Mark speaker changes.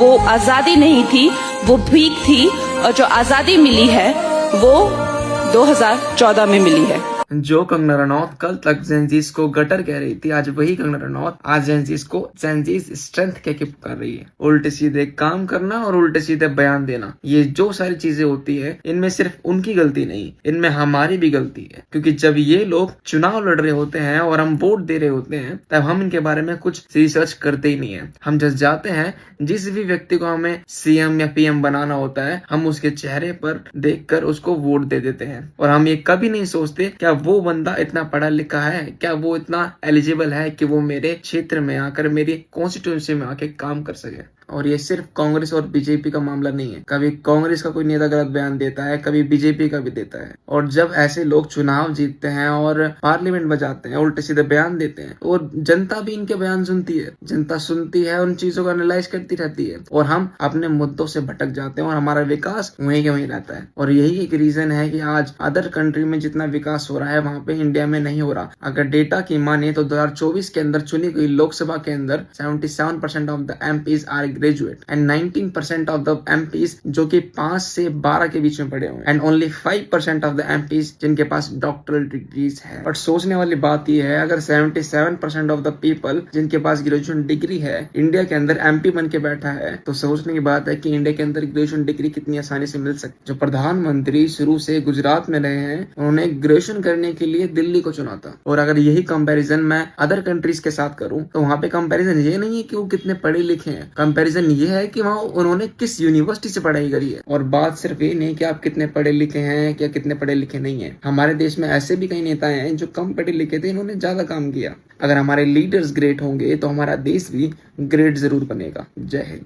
Speaker 1: वो आजादी नहीं थी, वो भीख थी, और जो आजादी मिली है वो 2014 में मिली है।
Speaker 2: जो कंगना रनौत कल तक जेंजीज को गटर कह रही थी, आज वही कंगना रनौत आज जेंजीज को जेंजीज स्ट्रेंथ कह के पुकार रही है। उल्टे सीधे काम करना और उल्टे सीधे बयान देना, ये जो सारी चीजें होती है, इनमें सिर्फ उनकी गलती नहीं, इनमें हमारी भी गलती है। क्योंकि जब ये लोग चुनाव लड़ रहे होते हैं और हम वोट दे रहे होते हैं, तब हम इनके बारे में कुछ रिसर्च करते ही नहीं है। हम जस्ट जाते हैं, जिस भी व्यक्ति को हमें सीएम या पीएम बनाना होता है, हम उसके चेहरे पर देखकर उसको वोट दे देते हैं। और हम ये कभी नहीं सोचते क्या वो बंदा इतना पढ़ा लिखा है, क्या वो इतना एलिजिबल है कि वो मेरे क्षेत्र में आकर, मेरी कॉन्स्टिट्यूंसी में आके काम कर सके। और ये सिर्फ कांग्रेस और बीजेपी का मामला नहीं है। कभी कांग्रेस का कोई नेता गलत बयान देता है, कभी बीजेपी का भी देता है। और जब ऐसे लोग चुनाव जीतते हैं और पार्लियामेंट बजाते हैं, उल्टे सीधे बयान देते हैं, और जनता भी इनके बयान सुनती है। जनता सुनती है, उन चीजों को एनालाइज करती रहती है, और हम अपने मुद्दों से भटक जाते हैं और हमारा विकास वहीं के वहीं रहता है। और यही एक रीजन है कि आज अदर कंट्री में जितना विकास हो रहा है, वहां पे इंडिया में नहीं हो रहा। अगर डेटा की माने तो 2024 के अंदर चुनी गई लोकसभा के अंदर 77% of the MPs are graduate and 19% of the MPs जो कि 5 से 12 के बीच में पढ़े हुए, and only 5% of the MPs जिनके पास डॉक्टरल डिग्रीज है। बट सोचने वाली बात यह है, अगर 77% ऑफ द पीपल जिनके पास ग्रेजुएशन डिग्री है इंडिया के अंदर एमपी बन के बैठा है, तो सोचने की बात है कि इंडिया के अंदर ग्रेजुएशन डिग्री कितनी आसानी से मिल सकती। जो प्रधानमंत्री शुरू से गुजरात में रहे हैं, उन्होंने ग्रेजुएशन करने के लिए दिल्ली को चुना था। और अगर यही कंपैरिजन मैं अदर कंट्रीज के साथ करूं, तो वहां पे कंपैरिजन ये नहीं है कि वो कितने पढ़े लिखे हैं, कंपैरिजन ये है कि वहाँ उन्होंने किस यूनिवर्सिटी से पढ़ाई करी है। और बात सिर्फ ये नहीं कि आप कितने पढ़े लिखे हैं या कितने पढ़े लिखे नहीं है। हमारे देश में ऐसे भी कई नेता हैं जो कम पढ़े लिखे थे, इन्होंने ज्यादा काम किया। अगर हमारे लीडर्स ग्रेट होंगे तो हमारा देश भी ग्रेट जरूर बनेगा। जय हिंद।